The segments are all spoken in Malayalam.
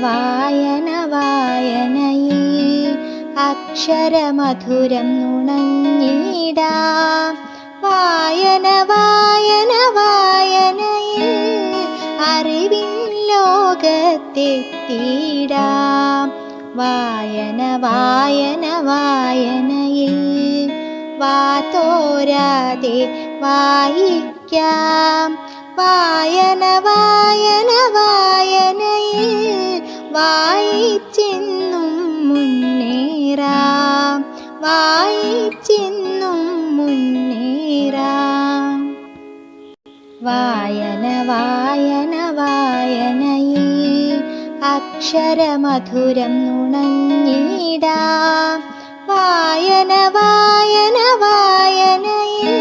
വായന വായനയിൽ അക്ഷരമധുരം നുണഞ്ഞിടാം. വായന വായന വായനയിൽ അറിവിൻ ലോകത്തെത്തിടാം. വായന വായന വായനയിൽ വാതോരാതെ വായിക്കാം. വായന വായന വായനയിൽ വായിച്ചെന്നും മുന്നേറാം. വായിച്ചെന്നും മുന്നേറാം. വായന വായന വായനയിൽ അക്ഷരമധുരം നുണഞ്ഞിടാം. വായന വായന വായനയിൽ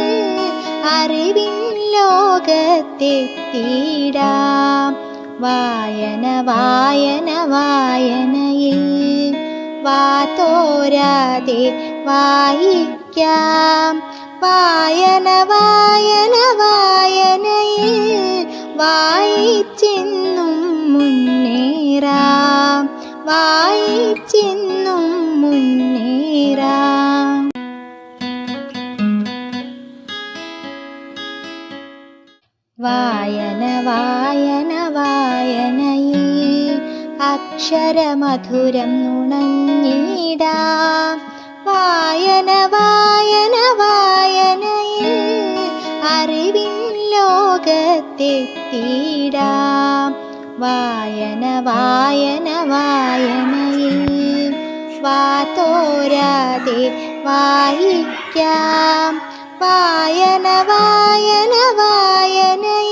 അറിവിൻ ലോകത്തെത്തിടാം. വായന വായന വായനയിൽ വാതോരാതെ വായിക്കാം. വായന വായന വായനയിൽ വായിച്ചെന്നും മുന്നേറാം. വായിച്ചെന്നും മുന്നേറാം. വായന വായന വായനയിൽ അക്ഷരമധുരം നുണഞ്ഞിടാം. വായന വായന വായനയിൽ അറിവിൻ ലോകത്തെത്തിടാം. വായന വായന വായനയിൽ വാതോരാതെ വായിക്കാം. വായന വായന വായനയിൽ